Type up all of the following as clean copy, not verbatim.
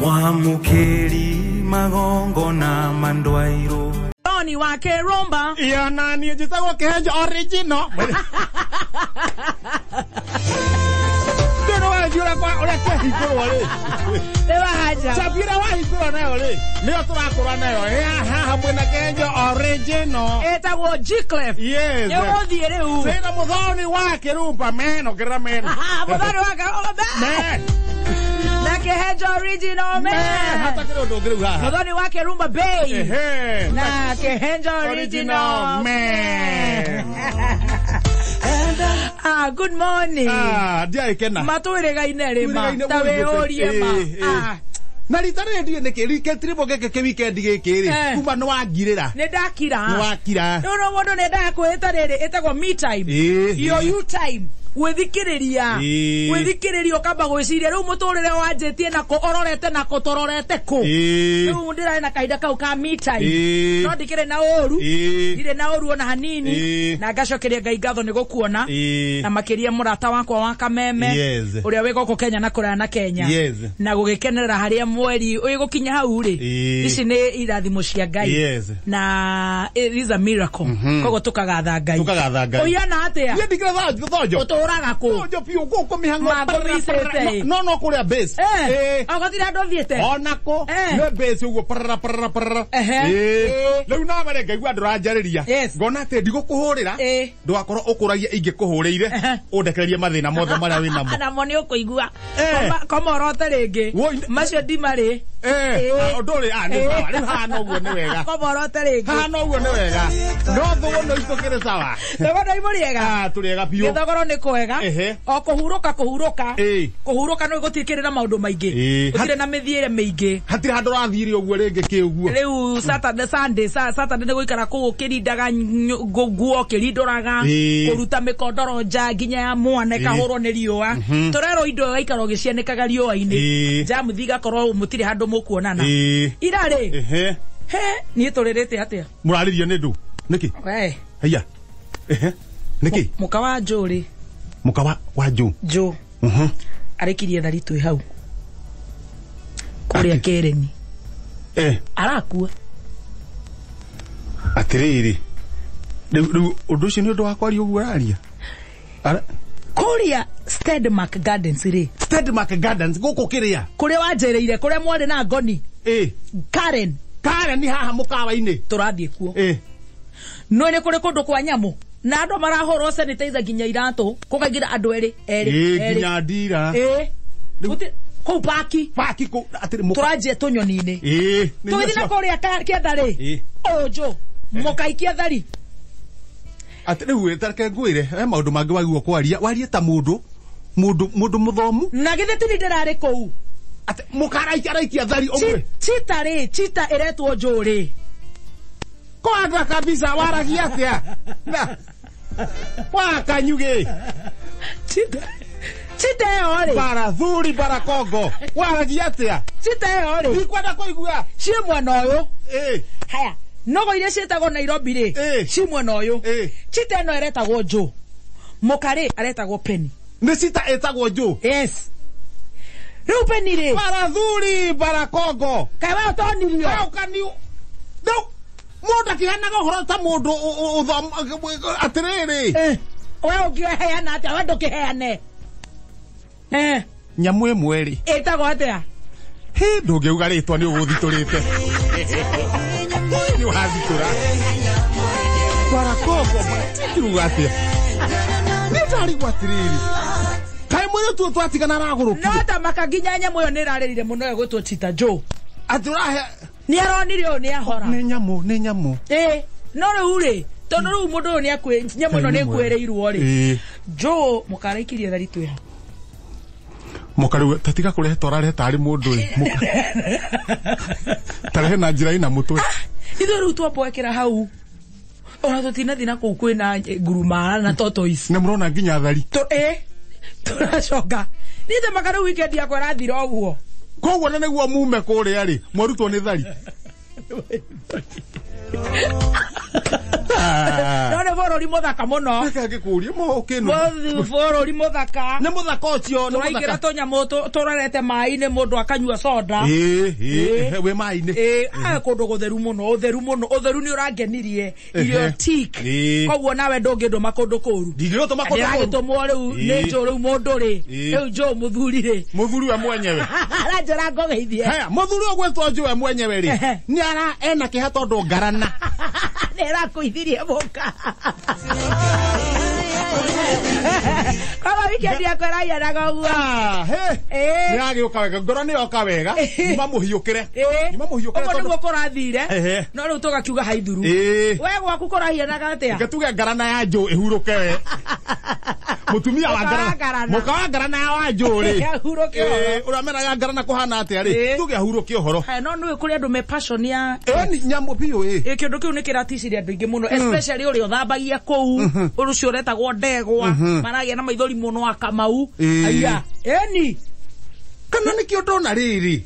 Mwamukeri magongo na mandwairo Tony wake Romba ya nani jitago kejo original Pero wajura kwa ore kehiko wale Ewa haja Sabira wahiko na wale Leo turakora nayo hamwe na kejo original Eta wo G-Clef Yes Yo thiere u Sina muthoni wake rumba meno kira meno Muthoni wake Man Na kehejo original man hata kidogo ngiri haha Muthoni wake Rumba Bay Ehe Na kehejo original man good morning. Dia ikena. Matwire gaine rima. Tawe orie ma. Na ritare ndiye nekeri ketribo geke weekend gekeri. Kuma no wagirira. Ne dakira. No wakira. No wondo ne dakwita riri etagwo me time. Yo you time. Withikiriria ukamba gwiciria riu muturire wanjitie nako ororete nako tororete ku riu ndira na kaida kau ka me time no ndikire na oru ndire na oru ona hanini na ngacokeria ngai ngatho ni gukuona na makiria murata wakwa wa kameme uria we goko Kenya na kurana na Kenya na gugikenera haria mweri uyu gukinya hau ri ici ni irathimo cia ngai na it is a miracle kogo tukagatha ngai uyana atia ye ndikira thojo Ojo pio goko mihango no kuria base agotira ndo thiete onako ne base ugo parra leu na bare ngaigua ndurajariria ngona ate ndigukuhurira ndwakorwo ukuragia ingikuhuriire undekererie mathina mothe maria wina mo na moni ukuigua komorote ringi macio ndimari nduri ni sawa riu hana uguo ni wega komorote ringi hana uguo ni wega no thugo no itukire sawa thugo imuriega turiega pio githogoro ni kwega o kuhuruka no gutikirira maundu maingi gutire na mithiire mingi hatire handu rathire uguo ringi kiuguo riu Saturday Sunday Saturday ni guikara ku kirindaga guo kirindoraga kuruta mikondoro nja nginya ya mwana kahurwo ni riua turero indo gaikaro gicianikaga riua-ini jamu thiga korwo mutire handu mukuonana irari ni turirite atia muraririo ni ndu niki haya niki mukawa njuri mukawa wa jo arikirie tharitu hau kuria kereni arakua atiriri undu ucio ni undu wakwa ri uguo raria kuria Stedmark Gardens ri Stedmark Gardens guku kiria kuria wanjereire kuria mwari na ngoni Karen ni haha mukawa-ini turathie kuo no ni kuri kundu kwa nyamu na andu marahoro sanitizer ginya iratu kukagira andu eri ginya ndira ku paki ku atiri turaje tunyoni-ini tuithina kuria kiathari ojo mukaikia thari atiri wetarke ngwire maundu mangi wagua kwaria ta mundu muthomu na githe tuni ndirari ku ati mukaraikia thari omwe chita iretwo njuri kwa kabisa waragia atia na wakanyuge chita yori bara thuri bara kongo waragia atia chita yori ikwenda kuigua cie mwana uyu haya nogo ile cietagwo Nairobi ri cie mwana uyu chita no eretagwo nju mukari aretagwo Penny ni chita etagwo nju yes riu Penny ri bara thuri bara kongo kai wa tonirio ukaniu mundu kihanaga horo ta mundu atiriri we ungiheana atia we ndukiheane nyamu imwe ri etagwo atia ndungiuga ritwa ni uguthiturite ni uhathitura bara kongo matikiruga atia ni tari gwatiriri kai mwe tu twatigana raguruki no ta makaginya nyamu yo nirarerire muno egwitwo Chita Joe aturahe ni aronirio ni ahora ni nyamu no riu ri tondu riu mundu ni akwe nyamu no ni kwereirwo ri Joe mukaraikirie tharitu ya mukari tatiga kurehe torare tari mundu ri tarehe na njira ina mutwe ithu riu twambwekera hau ona tutinathina kuu kwina nguruma na tortoise na murona nginya thari turacoka nite makaru weekend yakwa rathira uguo koguo na niguo mume kuria ri mwarutwo ni thari None borori muthaka muno. Ngikuria mo kinu. Borori muthaka. Ne muthaka ucio no muthaka. Turaingira tonyamu turarete mai-ini mundu akanyua soda. We mai-ini. Kundu gutheru muno, utheru ni urangenirie. Irio tik. Koguo nawe ndunginduma kundu kuru. Ndigiro tuma kundu kuru. Ndiragitumwo riu ni njo riu mundu ri. Riu njo muthuri ri. Muthuri we mwenyewe. Aranjira ngogeithie. Haya, muthuri ogwetwo njo we mwenyewe ri. Ni ena kiha tondu ngarana. Nera kuithirie boka. Kama weekend yako raya na gogua. Ni agioka wega ngoro ni oka wega. Nima muhiukire. Ogo niguo kurathire. No riu tugakiuga haithuru. We gwaku kurahia na gatia. Ngatuge ngarana ya njo ihuruke we. Mutumia wa ngarana. Mukawa ngarana ya wa njo ri. Ihuruke. Uramera ngarana kuhana atia ri. Tuge ahuruke uhoro. No ni kuri andu me passion ya. Ni nyambo biyo kindu kiu ni kiraticiria andu ingi muno, especially uri uthambagia kuu. Urucio retagwo ndegwa. Maragia na maithori muno akamau. Aya. Eni. Kana ni kio ndona riri.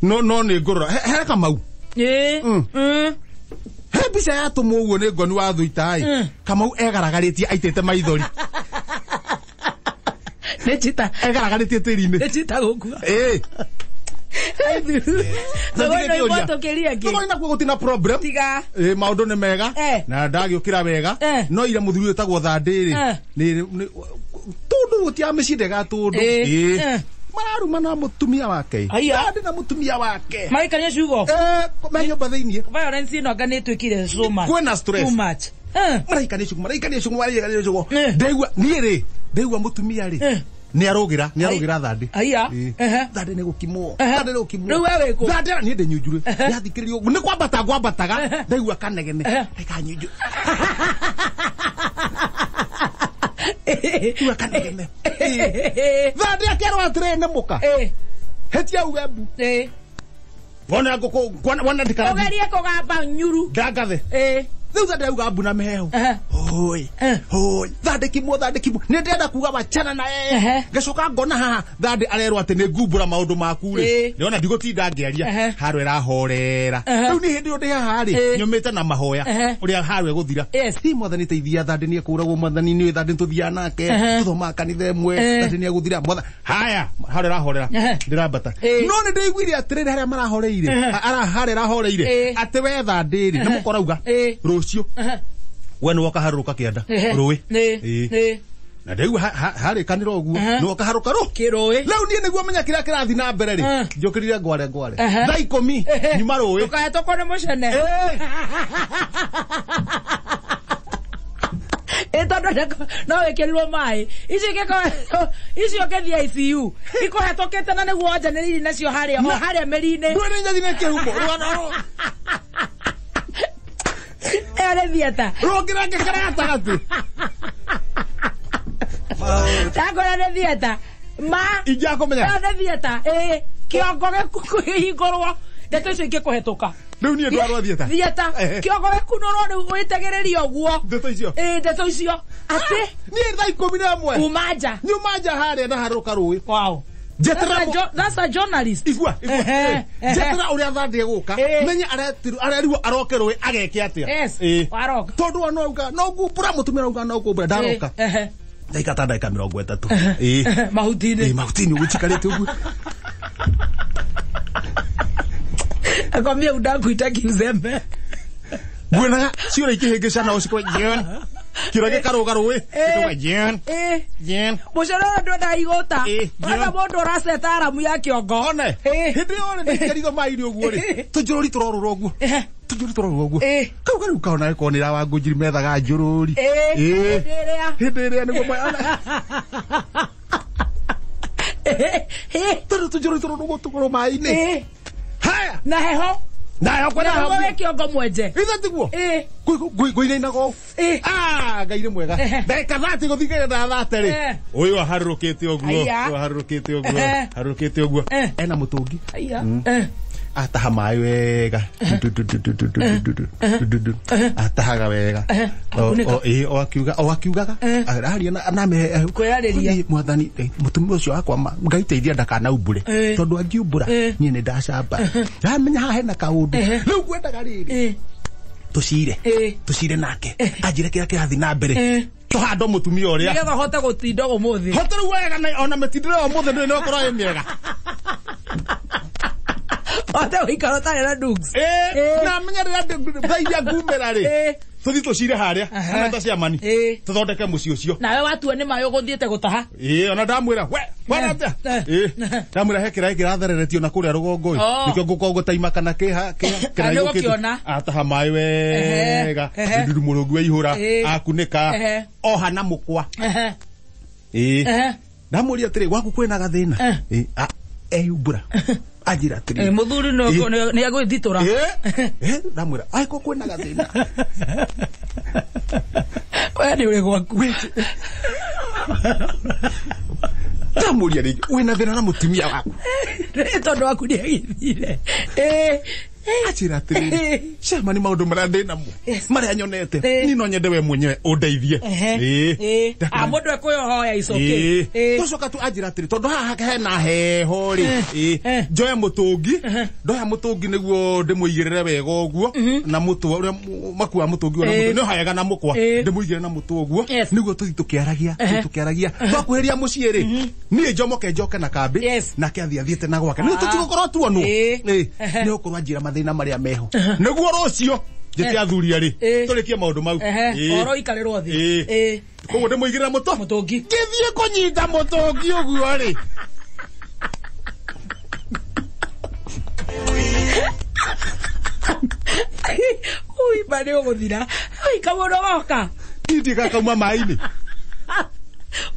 No ni ngoro. He kamau. He bica ya tumu uguo ni ngoni wa thuita ai. Kamau egaragaritie aitete maithori. Ne chita egaragaritie tiri-ini. Ne chita gukua. Nä gutina problem maundu nä mega na ndagiukira wega no ira muthuri wetagwo Thandiri tundu gutia micinde ga tundu mararuma na mutumia wake Thandi na mutumia wake maikania ciugo menyomba thiini violence ino anga nä twä so much kwena stress too much maraikania ciugo ndeigua niä rä ndeigua mutumia rä ni arogira Thandi Thandi ni gukimwo riu wewe ku Thandi ni ndi nyunjure yathikiririo ni kwambataga ndaigua kanegene ikanyunju tu kanegene Thandi akerwa atirene muka hetia ugembu wona ngoko wona ndikara ogerie kugamba nyuru ndangathe riu Thandi auga mbu na meho hoi Thandi kimwo ni ndenda kuga wachana na ngacoka ngona haha Thandi arerwa ati ni ngumbura maundu maku ri niona ndigutinda ngiaria harwe rahorera riu ni hindi ndi haha ri nyumite na mahoya uria harwe guthira hi mwathani teithia Thandi ni akuragwo mwathani ni Thandi tuthia nake tuthoma kanitha imwe Thandi ni aguthira mwathani haya harwe rahorera ndirambata no ni ndaiguire atiri haria marahoreire harwe rahoreire ati we Thandi ri ni mukorauga rucio we ni wakaharuka kianda ruwi na ndeu hari kaniro guo ni wakaharuka ru kiruwi riu nie niguo menya kiria kirathi na mbere ri njukirire ngware thaa 10 nyuma ruwi tukahetwo ni mucene tondu no wikirirwo mai icio ngethia ICU ikuhetũkĩte na nĩguo njanĩrĩiri nacio harĩa mĩri-inĩ ndwĩrĩ nyathine kĩhumo ere thieta rũngira ngĩkara gatagatĩ ndakora nĩ thieta ma ingĩakũmenya nĩ thieta kĩongo gĩkũhingũrwo ndeto icio ingĩkũhetũka riu niĩ ndwarwo thieta kĩongo gĩkunũrwo rĩu wĩtegĩrĩrie ũguo ndeto icio atĩ niĩ thaa 11 uma nja nyuma nja harĩa na harũka rũĩ wow that's a journalist igua jetera uria Thandi guka menya arerirwo aroke rũĩ ageke atia waroka tondu wa nouga no ngumbura mutumia uga no ngumbura ndaroka ndaika 30 mahutini ugichikarite ugu akwambia udakuita kiuzembe ngwenaga ciũra ikĩhĩngĩcana ũcikwe Jen kĩũra gĩkarũga rũĩ gĩtũga Jen mũcere ũyũ ndwenda igũta ona mũndũ ũraceta aramu ya kĩongo one hĩndĩ yothe ndĩkĩritho maĩ-inĩ ũguo rĩ tũnjũrũri tũrorũra ũguo kau kariu kaona gĩkorwo nĩ irawa ngũnjiri methaga njũrũri hĩndĩ ĩrĩa nĩguo tondũ tũnjũrũri tũrorũra maĩ-inĩ haya na heho nayo kwenda hapo wewe kiongo mwenje itha tiguo guinainago ngai ni mwega ndeka 30 guthigire na 30 ri uyu aharurukite uguo ena mutungi ataha maĩ wega atahaga wega o akiugaga araria na mehe kwĩarĩria mwathani mutumia ũcio wakwa ngai teithia ndakanaumbure tondu angiumbura niĩ nĩ ndacamba ndamenya haha hena kaũndũ rĩu ngwendaga rĩrĩ tucire nake ajire kira kirathi na mbere tuhando mutumia uria nigetha hote gutinda umuthi hote wega ona metindire umuthi ni okoro ye miega hote wikaro tare na dugs na menyerera thairia ngumera ri tuthi tucire haria kana tacia mani tuthondeke muci ucio nawe watua ni mayo guthiete gutaha ona ndamwira we warata ndamwira hekira ikirathereretio na kuria rugongo nikyo ngukongo taima kana kiha ataha mai wega ndudu murungu ihura akunika ohana mukwa ndamuria tiri gwaku kwina gathina eyumbura ajira tiri muthuri no ni agwithitura ndamwira ai ko kwina gathina we ni uri gwaku ndamuria ri wina thina na mutumia waku tondu waku ni agithire ajira tiri shema ni maundu marande namo maria nyonete ni no nyende we mwenyewe undeithie mundu ekuyohoya icoke tucoka tu ajira tiri tondu haha hena heho ri njoya mutungi ndoya mutungi niguo ndimuigirire wega uguo na mutu uria makua mutungi ora mutu ni hayega na mukwa ndimuigire na mutu uguo niguo tuthi tukiaragia twakuheria mucii ri ni njoke na kambi na kiathiathiete na gwake ni tutigukorwo tuonu ni ukorwo ajira mathina maria meho niguo rucio jeti athuria ri turikie maundu mau oro ikarirwo thi koguo ndimuigirira mutungi githie kunyita mutungi uguo ri ui bade uguthira ai kamono woka titi kakauma maini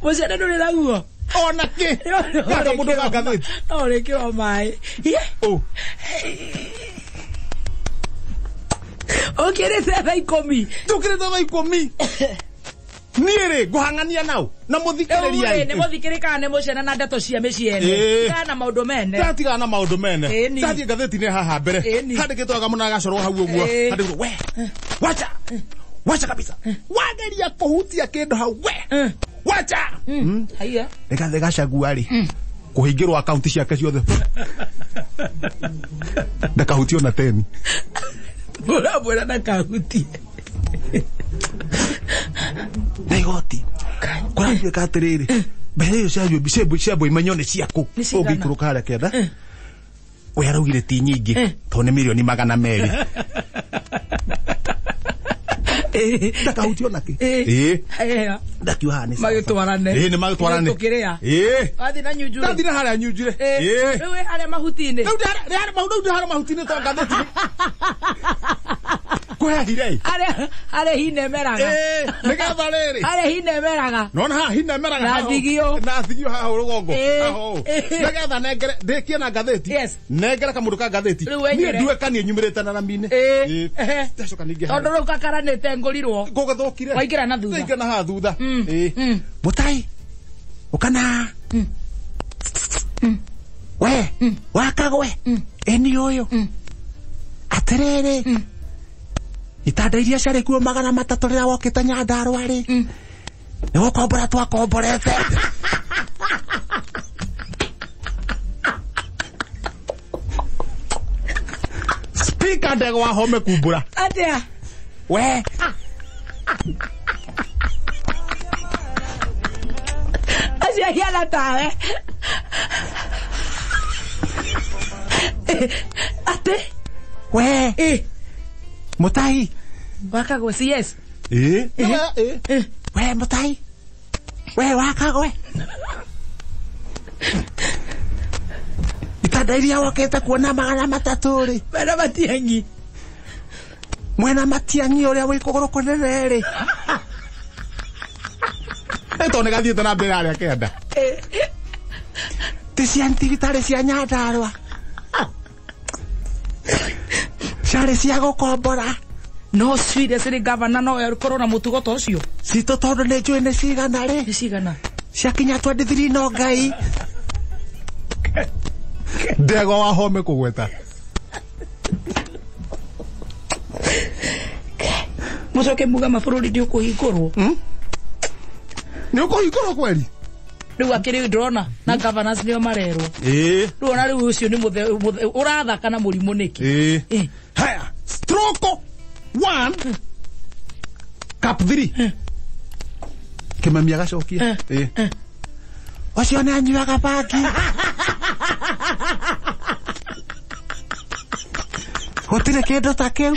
mucene nduri naguo ona ki kaka mundu gagatheti ore ki wa mai okere tha ikomi tukire tha ikomi niere guhangania nao na muthikiriria ni muthikirika ne mucena na ndeto cia miciene kana maundu mene tatiga na maundu mene tati gatheti ne haha mbere handikitwa gamuna gacorwo hau uguo handikitwo we wacha kabisa wageria kuhutia kindu hau we wacha haya ngathe gacagua ri kuhingirwo account ciake ciothe ndakahutio na 10 bora na kahuti negoti kwa katiriri beyo cio bisebu imenyone ciaku ungikuruka haria kenda we araugire ti nyingi to ni milioni 200 ndakahutio naki ndakiuhani magitwarane ni magitwarane tukiria athi na nyujure ndathire haria nyujure we haria mahutini haria mahutini to ngatheti kwehire haria hinemeraga nigatha riri haria hinemeraga nona ha hinemeraga na thigio haha rugongo aho nigatha nengere ndikie na ngatheti nengere kamundu ka ngatheti ni ndue kanie nyumirite na mine ndacoka ningi tondu ru kakaranite ngurirwo gugathokire waingira na thutha waingira na ha thutha mutai ukana we wakagwe eni uyu atiriri itanda iria ciarĩ kuo 300 rĩrĩa wokĩte Nyandarua rĩ nĩ gũkombora twakomborete speaker ndego wa home kumbura atia we acia hiana tawe ate we mutai wakagwe yes we mutai we wakagwe itanda iria wokete kuona 300 ri mena matiangi mwena matiangi uria wi kuguru kunene ri eto ne gathiete na mbere aria kenda ti cia ntigitari cia Nyandarua ciarĩ cia gukombora no swire siri governor no yarukorwo na mutugo ta ucio cito tondu nĩ njũĩ nĩ cigana rĩ nĩ cigana ciakinya 23 no ngai ndego wa home kugweta mucoke muga mabũrũri nĩ ũkũhingũrwo nĩ ũkũhingũrwo kweri riu akiri ndrona na governors nio marerwo riu ona riu ucio ni urathaka na murimu niki haya stroke 1 Cap 3 Kimami agacokia Ocio nĩ anyuaga bangi Gũtirĩ kĩndũ ta kĩu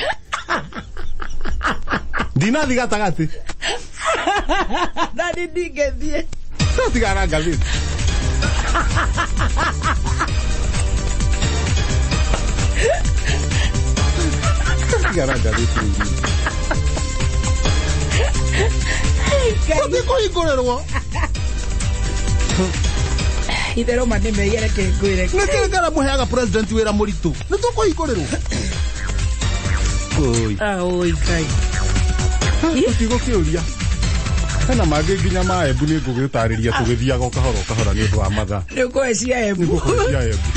Ndinathi gatagati Nani ndingĩthiĩ Tigara ngathĩti Tigara ngathĩti Gũthiĩ kũhingũrĩrwo Itherũ mani meigere kĩngwĩre Nĩkĩĩ ngara mũheaga president wĩra mũritũ Nĩtũkũhingũrĩrwo Oi Ngai Tũtigũkĩũria Hena mangĩ nginya ma Embu nĩ ngũgĩtarĩria tũgĩthiaga kahora kahora nĩ ũndũ wa mathaa Nĩ ũkũhe cia Embu Nĩ ngũkũhe cia Embu